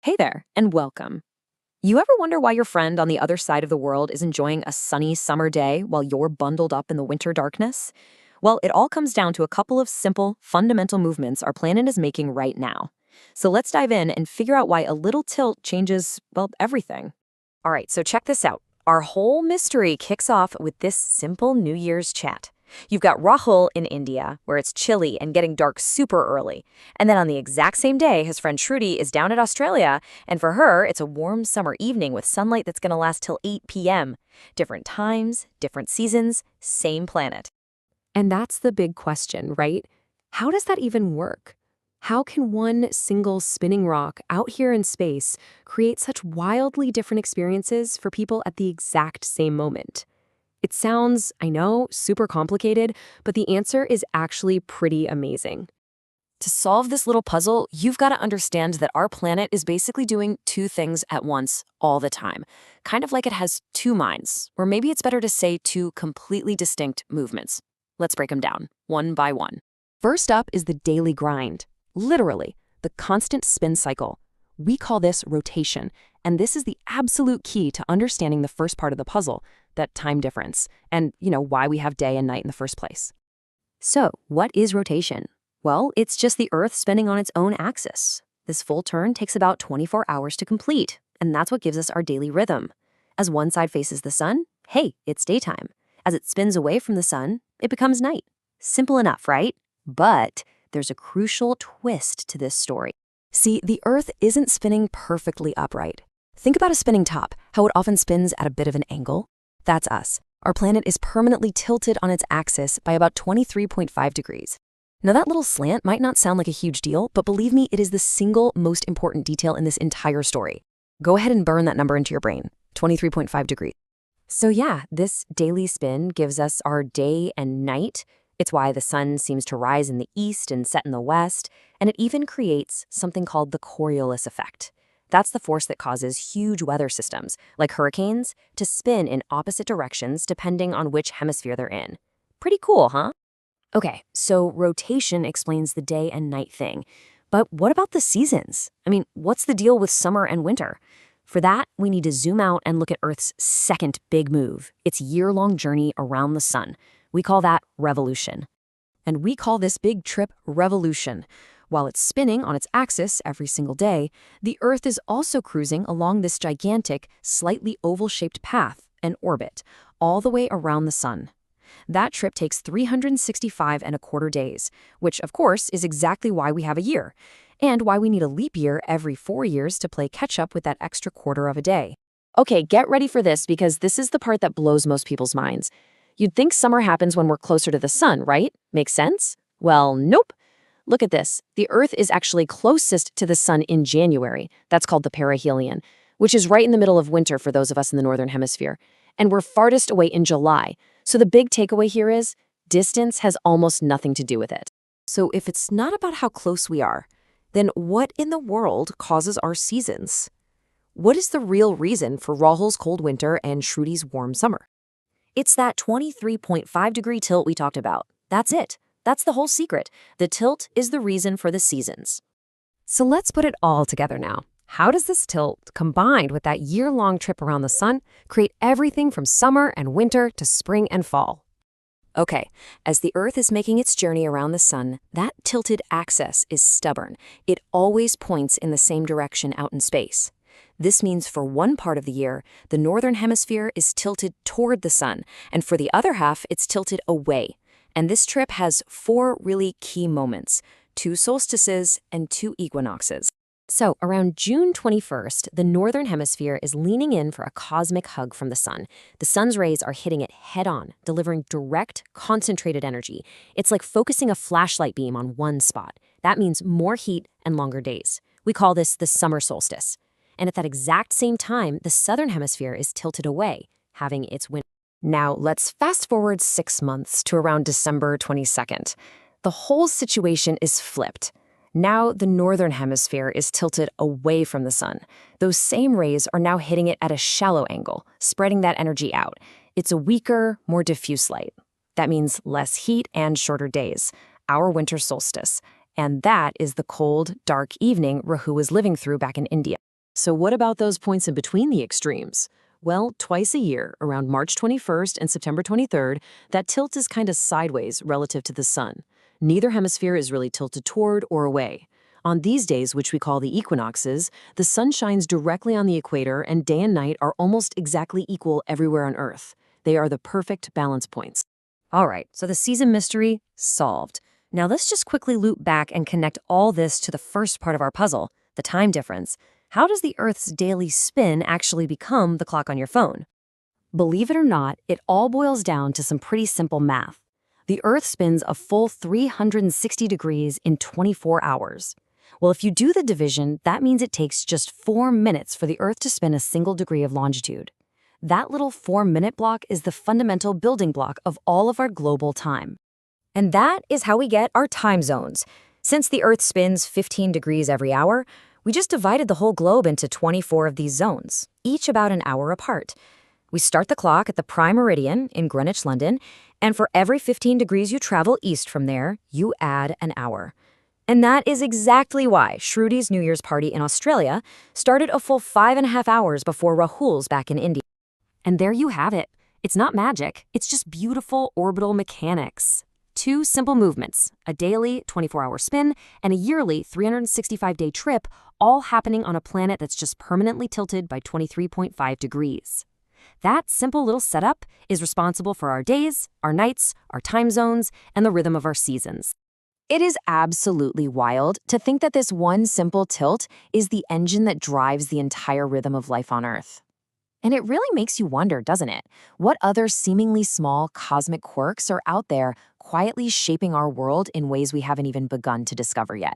Hey there, and welcome. You ever wonder why your friend on the other side of the world is enjoying a sunny summer day while you're bundled up in the winter darkness? Well, it all comes down to a couple of simple, fundamental movements our planet is making right now. So let's dive in and figure out why a little tilt changes, well, everything. All right, so check this out. Our whole mystery kicks off with this simple New Year's chat. You've got Rahul in India, where it's chilly and getting dark super early. And then on the exact same day, his friend Shruti is down at Australia, and for her, it's a warm summer evening with sunlight that's going to last till 8 p.m. Different times, different seasons, same planet. And that's the big question, right? How does that even work? How can one single spinning rock out here in space create such wildly different experiences for people at the exact same moment? It sounds, I know, super complicated, but the answer is actually pretty amazing. To solve this little puzzle, you've got to understand that our planet is basically doing two things at once all the time, kind of like it has two minds, or maybe it's better to say two completely distinct movements. Let's break them down, one by one. First up is the daily grind, literally, the constant spin cycle. We call this rotation, and this is the absolute key to understanding the first part of the puzzle, that time difference, and, why we have day and night in the first place. So, what is rotation? Well, it's just the Earth spinning on its own axis. This full turn takes about 24 hours to complete, and that's what gives us our daily rhythm. As one side faces the sun, hey, it's daytime. As it spins away from the sun, it becomes night. Simple enough, right? But there's a crucial twist to this story. See, the Earth isn't spinning perfectly upright. Think about a spinning top, how it often spins at a bit of an angle. That's us. Our planet is permanently tilted on its axis by about 23.5 degrees. Now, that little slant might not sound like a huge deal, but believe me, it is the single most important detail in this entire story. Go ahead and burn that number into your brain, 23.5 degrees. So yeah, this daily spin gives us our day and night. It's why the sun seems to rise in the east and set in the west, and it even creates something called the Coriolis effect. That's the force that causes huge weather systems, like hurricanes, to spin in opposite directions depending on which hemisphere they're in. Pretty cool, huh? Okay, so rotation explains the day and night thing. But what about the seasons? I mean, what's the deal with summer and winter? For that, we need to zoom out and look at Earth's second big move, its year-long journey around the sun. We call that revolution. And we call this big trip revolution. While it's spinning on its axis every single day, the Earth is also cruising along this gigantic, slightly oval-shaped path, an orbit, all the way around the sun. That trip takes 365 and a quarter days, which, of course, is exactly why we have a year, and why we need a leap year every 4 years to play catch-up with that extra quarter of a day. Okay, get ready for this because this is the part that blows most people's minds. You'd think summer happens when we're closer to the sun, right? Makes sense? Well, nope. Look at this. The Earth is actually closest to the sun in January. That's called the perihelion, which is right in the middle of winter for those of us in the northern hemisphere. And we're farthest away in July. So the big takeaway here is distance has almost nothing to do with it. So if it's not about how close we are, then what in the world causes our seasons? What is the real reason for Rahul's cold winter and Shruti's warm summer? It's that 23.5-degree tilt we talked about. That's it. That's the whole secret. The tilt is the reason for the seasons. So let's put it all together now. How does this tilt, combined with that year-long trip around the sun, create everything from summer and winter to spring and fall? Okay, as the Earth is making its journey around the sun, that tilted axis is stubborn. It always points in the same direction out in space. This means for one part of the year, the northern hemisphere is tilted toward the sun, and for the other half, it's tilted away. And this trip has 4 really key moments, 2 solstices and 2 equinoxes. So around June 21st, the northern hemisphere is leaning in for a cosmic hug from the sun. The sun's rays are hitting it head-on, delivering direct, concentrated energy. It's like focusing a flashlight beam on one spot. That means more heat and longer days. We call this the summer solstice. And at that exact same time, the southern hemisphere is tilted away, having its winter. Now, let's fast forward 6 months to around December 22nd. The whole situation is flipped. Now, the northern hemisphere is tilted away from the sun. Those same rays are now hitting it at a shallow angle, spreading that energy out. It's a weaker, more diffuse light. That means less heat and shorter days, our winter solstice. And that is the cold, dark evening Rahu was living through back in India. So what about those points in between the extremes? Well, twice a year, around March 21st and September 23rd, that tilt is kind of sideways relative to the sun. Neither hemisphere is really tilted toward or away. On these days, which we call the equinoxes, the sun shines directly on the equator and day and night are almost exactly equal everywhere on Earth. They are the perfect balance points. All right, so the season mystery solved. Now let's just quickly loop back and connect all this to the first part of our puzzle, the time difference. How does the Earth's daily spin actually become the clock on your phone? Believe it or not, it all boils down to some pretty simple math. The Earth spins a full 360 degrees in 24 hours. Well, if you do the division, that means it takes just 4 minutes for the Earth to spin a single degree of longitude. That little 4-minute block is the fundamental building block of all of our global time. And that is how we get our time zones. Since the Earth spins 15 degrees every hour, we just divided the whole globe into 24 of these zones, each about an hour apart. We start the clock at the prime meridian in Greenwich, London, and for every 15 degrees you travel east from there, you add an hour. And that is exactly why Shrudi's New Year's party in Australia started a full 5.5 hours before Rahul's back in India. And there you have it. It's not magic, it's just beautiful orbital mechanics. 2 simple movements, a daily 24-hour spin and a yearly 365-day trip, all happening on a planet that's just permanently tilted by 23.5 degrees. That simple little setup is responsible for our days, our nights, our time zones, and the rhythm of our seasons. It is absolutely wild to think that this one simple tilt is the engine that drives the entire rhythm of life on Earth. And it really makes you wonder, doesn't it? What other seemingly small cosmic quirks are out there quietly shaping our world in ways we haven't even begun to discover yet?